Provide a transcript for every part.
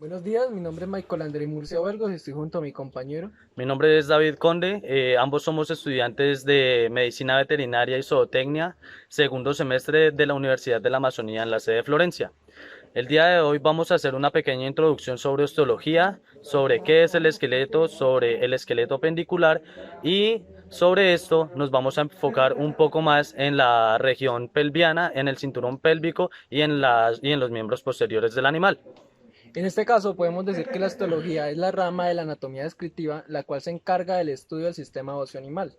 Buenos días, mi nombre es Michael André Murcia Vargas y estoy junto a mi compañero. Mi nombre es David Conde, ambos somos estudiantes de Medicina Veterinaria y Zootecnia, segundo semestre de la Universidad de la Amazonía en la sede de Florencia. El día de hoy vamos a hacer una pequeña introducción sobre osteología, sobre qué es el esqueleto, sobre el esqueleto pendicular y sobre esto nos vamos a enfocar un poco más en la región pelviana, en el cinturón pélvico y en los miembros posteriores del animal. En este caso podemos decir que la histología es la rama de la anatomía descriptiva, la cual se encarga del estudio del sistema óseo animal.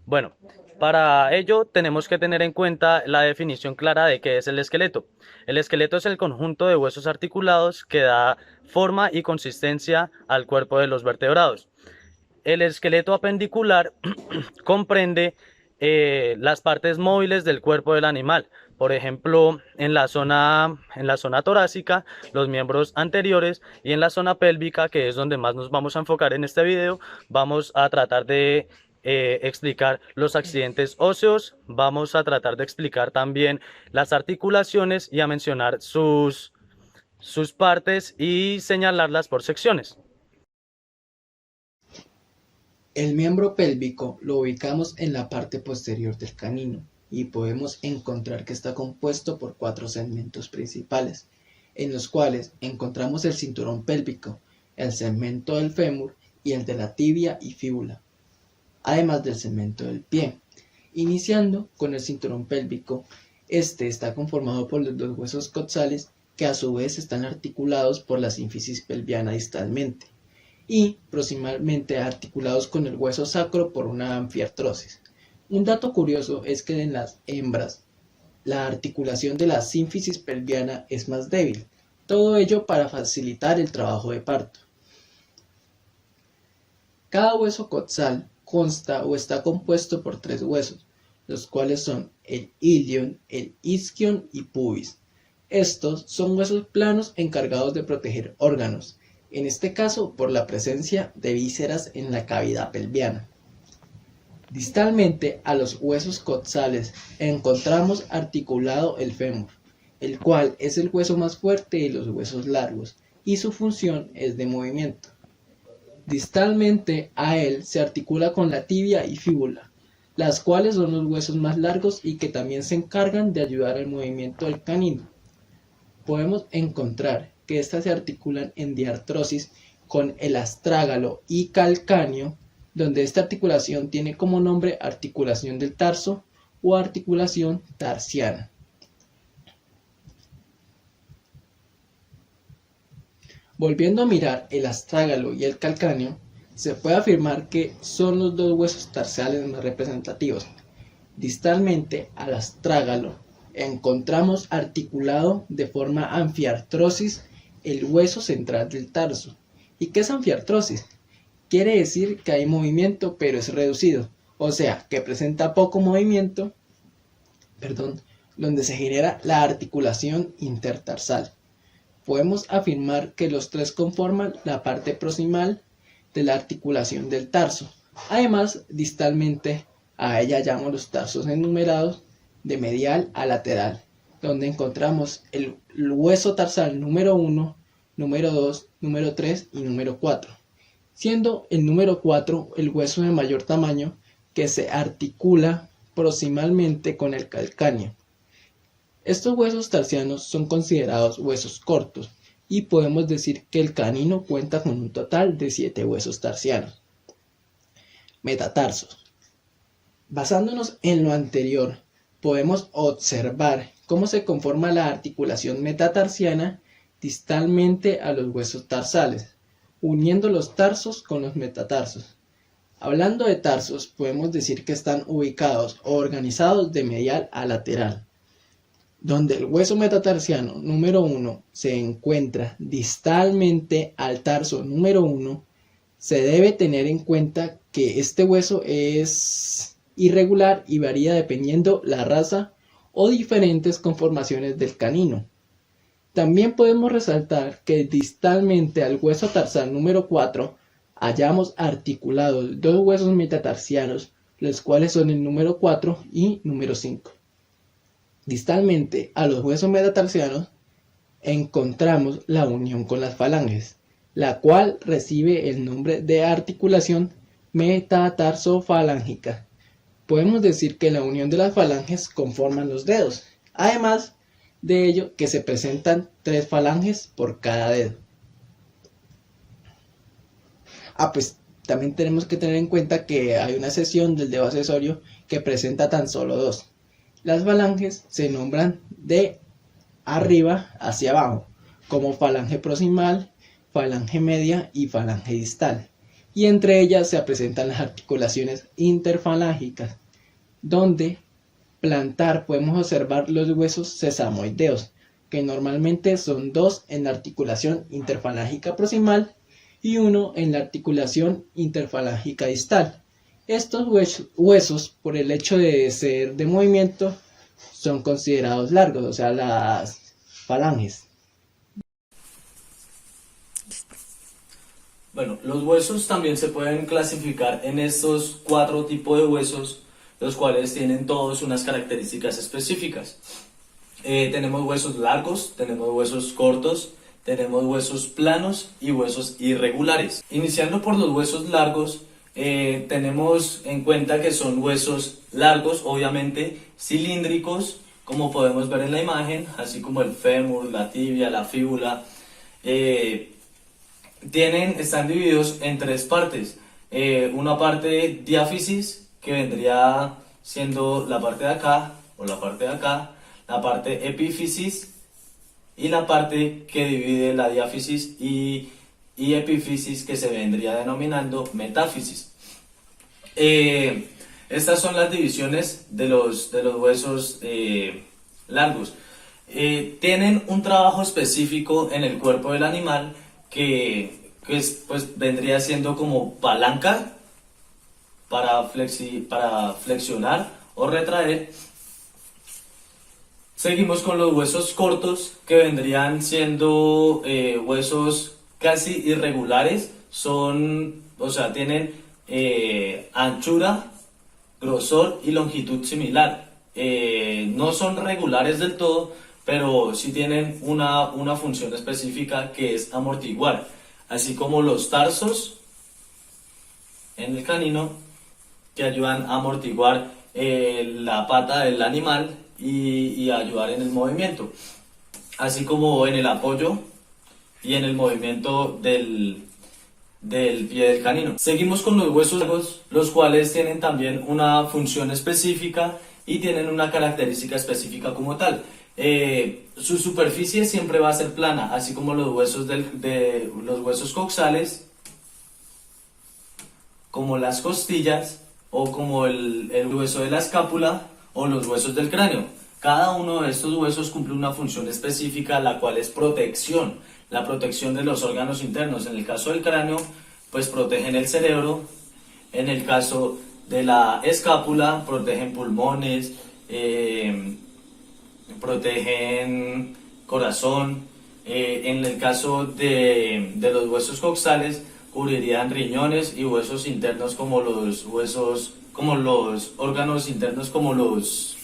Bueno, para ello tenemos que tener en cuenta la definición clara de qué es el esqueleto. El esqueleto es el conjunto de huesos articulados que da forma y consistencia al cuerpo de los vertebrados. El esqueleto apendicular comprende las partes móviles del cuerpo del animal. Por ejemplo, en la zona torácica, los miembros anteriores y en la zona pélvica, que es donde más nos vamos a enfocar en este video, vamos a tratar de explicar los accidentes óseos, vamos a tratar de explicar también las articulaciones y a mencionar sus partes y señalarlas por secciones. El miembro pélvico lo ubicamos en la parte posterior del canino y podemos encontrar que está compuesto por cuatro segmentos principales, en los cuales encontramos el cinturón pélvico, el segmento del fémur y el de la tibia y fíbula, además del segmento del pie. Iniciando con el cinturón pélvico, este está conformado por los dos huesos coxales que a su vez están articulados por la sínfisis pelviana distalmente y proximalmente articulados con el hueso sacro por una anfiartrosis. Un dato curioso es que en las hembras la articulación de la sínfisis pelviana es más débil, todo ello para facilitar el trabajo de parto. Cada hueso coxal consta o está compuesto por tres huesos, los cuales son el ilion, el isquion y pubis. Estos son huesos planos encargados de proteger órganos, en este caso por la presencia de vísceras en la cavidad pelviana. Distalmente a los huesos coxales encontramos articulado el fémur, el cual es el hueso más fuerte de los huesos largos y su función es de movimiento. Distalmente a él se articula con la tibia y fíbula, las cuales son los huesos más largos y que también se encargan de ayudar al movimiento del canino. Podemos encontrar que estas se articulan en diartrosis con el astrágalo y calcáneo, donde esta articulación tiene como nombre articulación del tarso o articulación tarsiana. Volviendo a mirar el astrágalo y el calcáneo, se puede afirmar que son los dos huesos tarsales más representativos. Distalmente al astrágalo encontramos articulado de forma anfiartrosis el hueso central del tarso. ¿Y qué es anfiartrosis? Quiere decir que hay movimiento pero es reducido, o sea que presenta poco movimiento, donde se genera la articulación intertarsal. Podemos afirmar que los tres conforman la parte proximal de la articulación del tarso. Además, distalmente a ella llamamos los tarsos enumerados de medial a lateral, donde encontramos el hueso tarsal número 1, número 2, número 3 y número 4, siendo el número 4 el hueso de mayor tamaño que se articula proximalmente con el calcáneo. Estos huesos tarsianos son considerados huesos cortos y podemos decir que el canino cuenta con un total de 7 huesos tarsianos. Metatarsos. Basándonos en lo anterior, podemos observar cómo se conforma la articulación metatarsiana distalmente a los huesos tarsales, uniendo los tarsos con los metatarsos. Hablando de tarsos, podemos decir que están ubicados o organizados de medial a lateral, donde el hueso metatarsiano número 1 se encuentra distalmente al tarso número 1, se debe tener en cuenta que este hueso es irregular y varía dependiendo la raza o diferentes conformaciones del canino. También podemos resaltar que distalmente al hueso tarsal número 4 hallamos articulados dos huesos metatarsianos, los cuales son el número 4 y número 5. Distalmente a los huesos metatarsianos encontramos la unión con las falanges, la cual recibe el nombre de articulación metatarsofalángica. Podemos decir que la unión de las falanges conforman los dedos, además de ello que se presentan 3 falanges por cada dedo. Pues también tenemos que tener en cuenta que hay una sección del dedo accesorio que presenta tan solo 2. Las falanges se nombran de arriba hacia abajo, como falange proximal, falange media y falange distal. Y entre ellas se presentan las articulaciones interfalángicas, donde plantar podemos observar los huesos sesamoideos, que normalmente son 2 en la articulación interfalángica proximal y 1 en la articulación interfalángica distal. Estos huesos, por el hecho de ser de movimiento, son considerados largos, o sea, las falanges. Bueno, los huesos también se pueden clasificar en estos 4 tipos de huesos, los cuales tienen todos unas características específicas. Tenemos huesos largos, tenemos huesos cortos, tenemos huesos planos y huesos irregulares. Iniciando por los huesos largos, tenemos en cuenta que son huesos largos, obviamente cilíndricos, como podemos ver en la imagen, así como el fémur, la tibia, la fíbula. Están divididos en 3 partes. Una parte diáfisis, que vendría siendo la parte de acá o la parte de acá, la parte epífisis y la parte que divide la diáfisis y epífisis, que se vendría denominando metáfisis. Estas son las divisiones de los huesos largos. Tienen un trabajo específico en el cuerpo del animal que pues vendría siendo como palanca para flexionar o retraer. Seguimos con los huesos cortos, que vendrían siendo huesos casi irregulares. Tienen anchura, grosor y longitud similar. No son regulares del todo, pero sí tienen una función específica, que es amortiguar, así como los tarsos en el canino, que ayudan a amortiguar la pata del animal y ayudar en el movimiento, así como en el apoyo y en el movimiento del pie del canino. Seguimos con los huesos largos, los cuales tienen también una función específica y tienen una característica específica como tal. Su superficie siempre va a ser plana, así como los huesos los huesos coxales, como las costillas o como el hueso de la escápula o los huesos del cráneo. Cada uno de estos huesos cumple una función específica, la cual es protección, la protección de los órganos internos. En el caso del cráneo, pues protegen el cerebro. En el caso de la escápula, protegen pulmones, protegen corazón. En el caso de los huesos coxales, cubrirían riñones y huesos internos, como los órganos internos, como los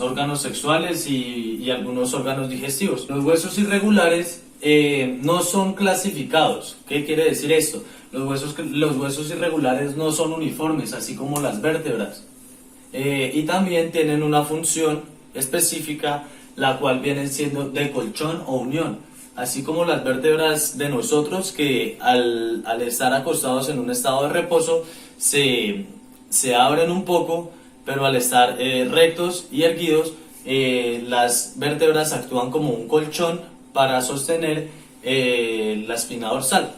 órganos sexuales y algunos órganos digestivos. Los huesos irregulares no son clasificados. ¿Qué quiere decir esto? Los huesos irregulares no son uniformes, así como las vértebras. Y también tienen una función específica, la cual viene siendo de colchón o unión, así como las vértebras de nosotros, que al estar acostados en un estado de reposo se abren un poco, pero al estar rectos y erguidos, las vértebras actúan como un colchón para sostener la espina dorsal.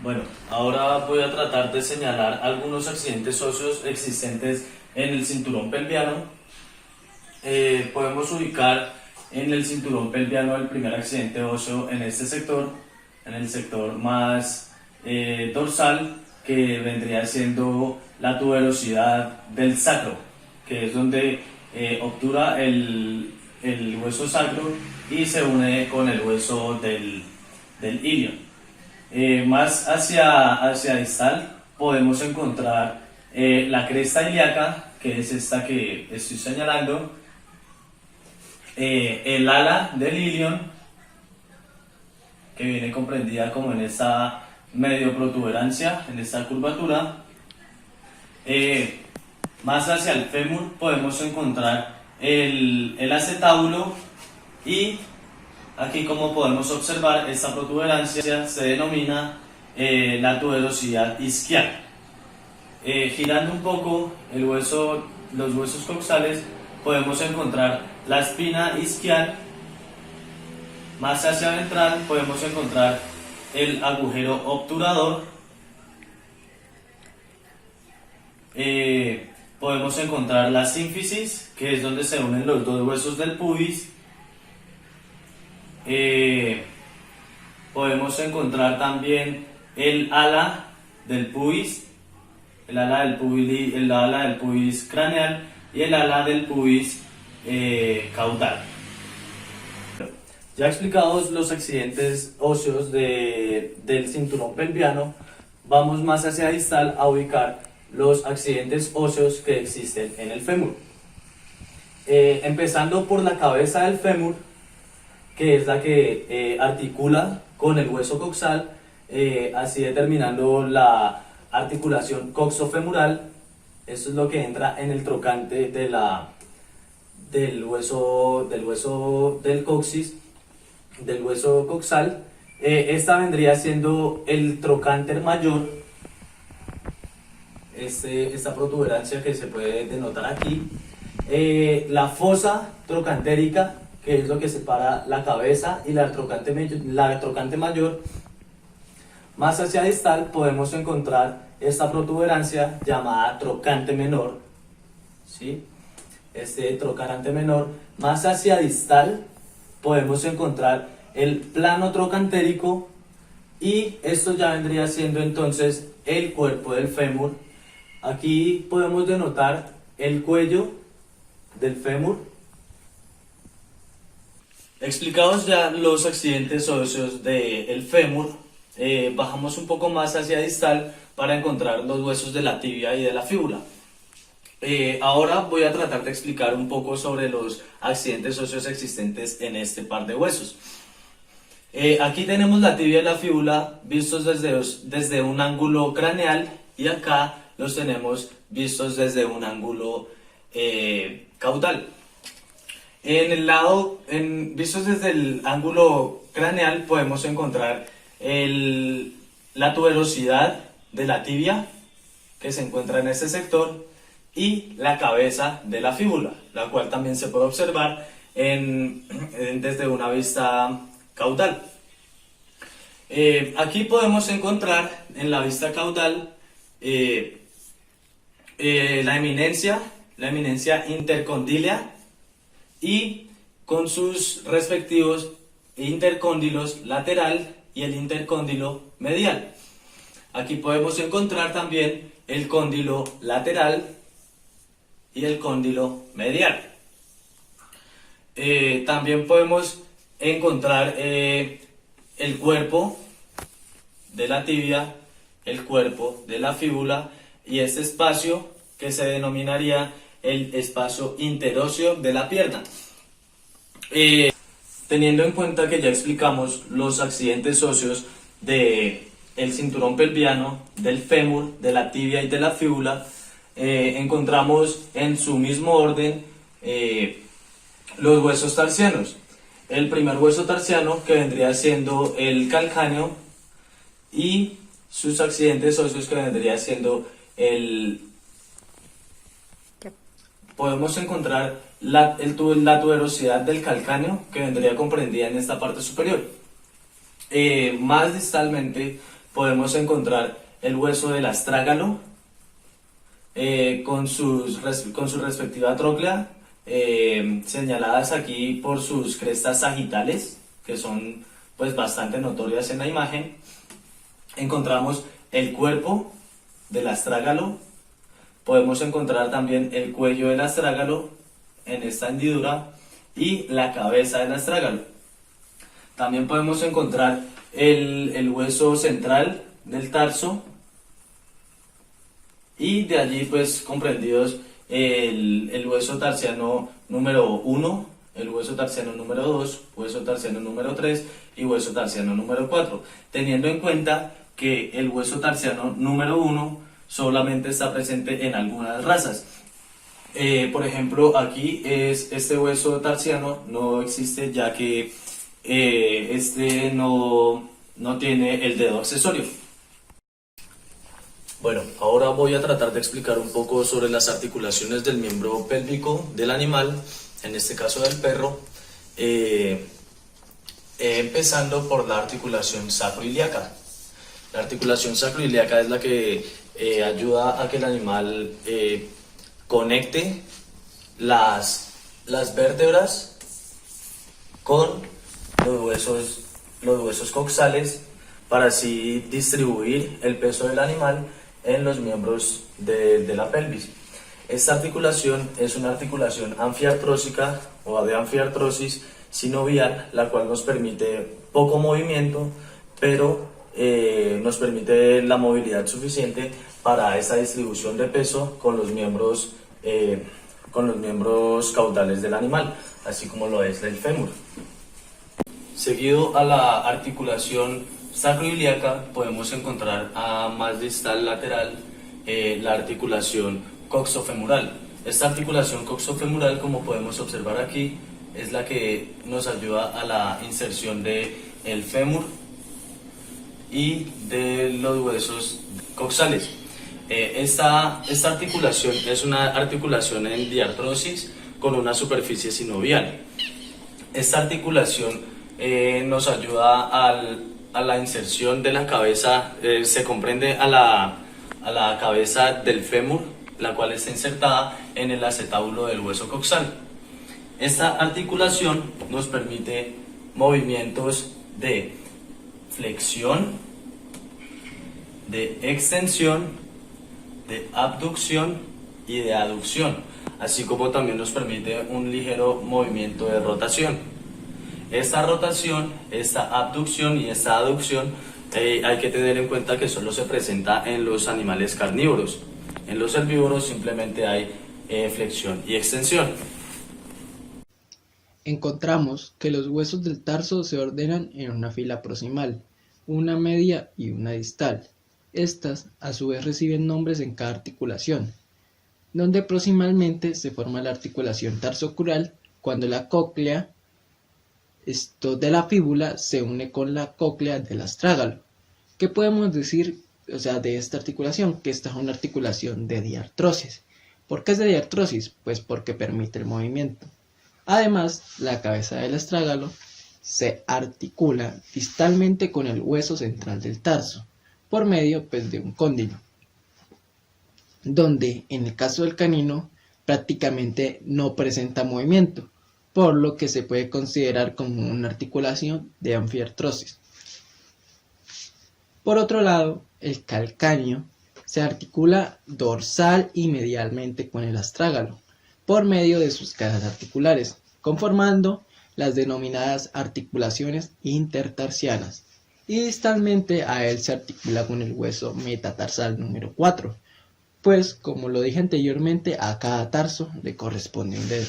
Bueno, ahora voy a tratar de señalar algunos accidentes óseos existentes en el cinturón pelviano. Podemos ubicar en el cinturón pelviano el primer accidente óseo en este sector, en el sector más dorsal, que vendría siendo la tuberosidad del sacro, que es donde obtura el hueso sacro y se une con el hueso del ilio. Más hacia distal podemos encontrar la cresta ilíaca, que es esta que estoy señalando, el ala del ilion, que viene comprendida como en esta medio protuberancia, en esta curvatura. Más hacia el fémur podemos encontrar el acetábulo, y aquí, como podemos observar, esta protuberancia se denomina la tuberosidad isquial. Girando un poco los huesos coxales, podemos encontrar la espina isquial. Más hacia ventral podemos encontrar el agujero obturador. Podemos encontrar la sínfisis, que es donde se unen los dos huesos del pubis. Podemos encontrar también el ala del pubis, el ala del pubis craneal y el ala del pubis caudal. Ya explicados los accidentes óseos del cinturón pelviano, vamos más hacia distal a ubicar los accidentes óseos que existen en el fémur. Empezando por la cabeza del fémur, que es la que articula con el hueso coxal, así determinando la articulación coxofemoral. Esto es lo que entra en el trocante del hueso del coxis, del hueso coxal. Esta vendría siendo el trocánter mayor, esta protuberancia que se puede denotar aquí. La fosa trocantérica, que es lo que separa la cabeza y la trocante mayor. Más hacia distal podemos encontrar esta protuberancia llamada trocante menor, ¿sí? Este trocante menor. Más hacia distal podemos encontrar el plano trocantérico, y esto ya vendría siendo entonces el cuerpo del fémur. Aquí podemos denotar el cuello del fémur. Explicados ya los accidentes óseos del fémur, bajamos un poco más hacia distal para encontrar los huesos de la tibia y de la fíbula. Ahora voy a tratar de explicar un poco sobre los accidentes óseos existentes en este par de huesos. Aquí tenemos la tibia y la fíbula vistos desde un ángulo craneal, y acá los tenemos vistos desde un ángulo caudal. Vistos desde el ángulo craneal, podemos encontrar la tuberosidad de la tibia, que se encuentra en este sector, y la cabeza de la fíbula, la cual también se puede observar desde una vista caudal. Aquí podemos encontrar en la vista caudal la eminencia intercondílea, y con sus respectivos intercóndilos lateral y el intercóndilo medial. Aquí podemos encontrar también el cóndilo lateral y el cóndilo medial. También podemos encontrar el cuerpo de la tibia, el cuerpo de la fíbula, y este espacio que se denominaría el espacio interóseo de la pierna. Teniendo en cuenta que ya explicamos los accidentes óseos del cinturón pelviano, del fémur, de la tibia y de la fíbula, encontramos en su mismo orden los huesos tarsianos. El primer hueso tarsiano, que vendría siendo el calcáneo, y sus accidentes óseos, que vendría siendo podemos encontrar la tuberosidad del calcáneo, que vendría comprendida en esta parte superior. Más distalmente podemos encontrar el hueso del astrágalo, con su respectiva tróclea, señaladas aquí por sus crestas sagitales, que son pues bastante notorias en la imagen. Encontramos el cuerpo del astrágalo. Podemos encontrar también el cuello del astrágalo en esta hendidura y la cabeza del astrágalo. También podemos encontrar el hueso central del tarso, y de allí pues comprendidos el hueso tarsiano número 1, el hueso tarsiano número 2, hueso tarsiano número 3 y hueso tarsiano número 4, teniendo en cuenta que el hueso tarsiano número 1 solamente está presente en algunas razas. Por ejemplo, aquí este hueso tarsiano no existe, ya que este no tiene el dedo accesorio. Bueno, ahora voy a tratar de explicar un poco sobre las articulaciones del miembro pélvico del animal, en este caso del perro, empezando por la articulación sacroiliaca. La articulación sacroiliaca es la que ayuda a que el animal conecte las vértebras con los huesos coxales para así distribuir el peso del animal en los miembros de la pelvis. Esta articulación es una articulación anfiartrósica o de anfiartrosis sinovial, la cual nos permite poco movimiento, pero nos permite la movilidad suficiente para esa distribución de peso con los miembros caudales del animal, así como lo es el fémur. Seguido a la articulación sacroiliaca podemos encontrar a más distal lateral la articulación coxofemoral. Esta articulación coxofemoral, como podemos observar aquí, es la que nos ayuda a la inserción del fémur y de los huesos coxales. Esta articulación es una articulación en diartrosis con una superficie sinovial. Esta articulación nos ayuda a la inserción de la cabeza, se comprende a la cabeza del fémur, la cual está insertada en el acetábulo del hueso coxal. Esta articulación nos permite movimientos de flexión, de extensión, de abducción y de aducción, así como también nos permite un ligero movimiento de rotación. Esta rotación, esta abducción y esta aducción hay que tener en cuenta que solo se presenta en los animales carnívoros. En los herbívoros simplemente hay flexión y extensión. Encontramos que los huesos del tarso se ordenan en una fila proximal, una media y una distal. Estas, a su vez, reciben nombres en cada articulación, donde proximalmente se forma la articulación tarsocural cuando la cóclea de la fíbula se une con la cóclea del astrágalo. ¿Qué podemos decir, de esta articulación? Que esta es una articulación de diartrosis. ¿Por qué es de diartrosis? Pues porque permite el movimiento. Además, la cabeza del astrágalo se articula distalmente con el hueso central del tarso, por medio de un cóndilo, donde en el caso del canino prácticamente no presenta movimiento, por lo que se puede considerar como una articulación de anfiartrosis. Por otro lado, el calcáneo se articula dorsal y medialmente con el astrágalo, por medio de sus cajas articulares, conformando las denominadas articulaciones intertarsianas, y distalmente a él se articula con el hueso metatarsal número 4, pues como lo dije anteriormente, a cada tarso le corresponde un dedo.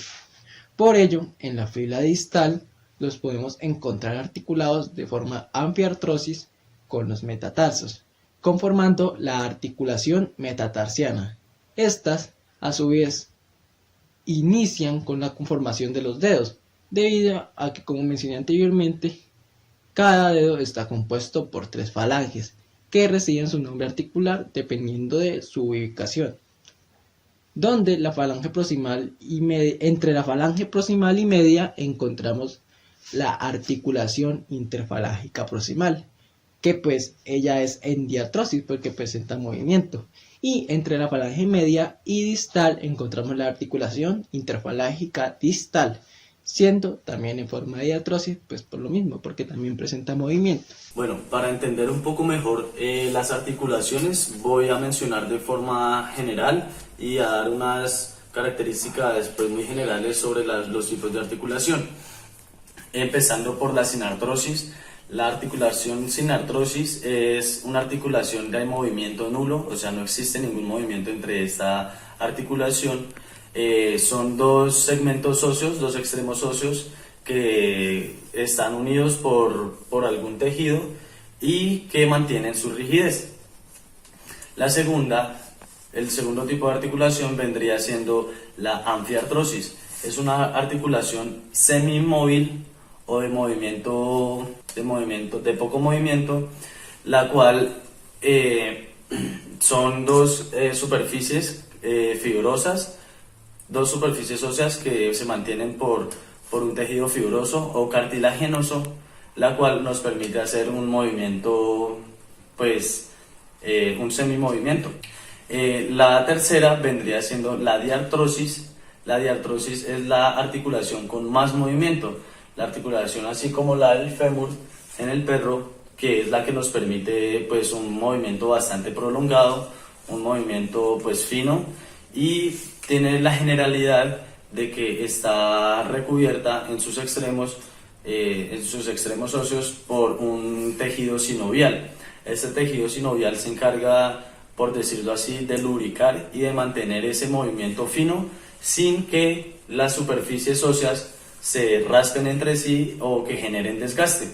Por ello, en la fila distal los podemos encontrar articulados de forma anfiartrosis con los metatarsos, conformando la articulación metatarsiana. Estas, a su vez, inician con la conformación de los dedos, debido a que, como mencioné anteriormente, cada dedo está compuesto por 3 falanges, que reciben su nombre articular dependiendo de su ubicación, donde la falange proximal entre la falange proximal y media encontramos la articulación interfalángica proximal, que pues ella es en diartrosis porque presenta movimiento, y entre la falange media y distal encontramos la articulación interfalángica distal, siendo también en forma de diartrosis, pues por lo mismo, porque también presenta movimiento. Bueno, para entender un poco mejor las articulaciones, voy a mencionar de forma general y a dar unas características pues, muy generales sobre los tipos de articulación. Empezando por la sinartrosis. La articulación sinartrosis es una articulación de movimiento nulo, o sea, no existe ningún movimiento entre esta articulación. Son dos segmentos óseos, dos extremos óseos que están unidos por algún tejido y que mantienen su rigidez. El segundo tipo de articulación vendría siendo la anfiartrosis. Es una articulación semimóvil o de poco movimiento, la cual son dos superficies fibrosas, dos superficies óseas que se mantienen por un tejido fibroso o cartilaginoso, la cual nos permite hacer un movimiento, pues, un semimovimiento. La tercera vendría siendo la diartrosis. La diartrosis es la articulación con más movimiento, la articulación así como la del fémur en el perro, que es la que nos permite pues un movimiento bastante prolongado, un movimiento pues fino, y tiene la generalidad de que está recubierta en sus extremos óseos por un tejido sinovial. Este tejido sinovial se encarga, por decirlo así, de lubricar y de mantener ese movimiento fino sin que las superficies óseas se raspen entre sí o que generen desgaste.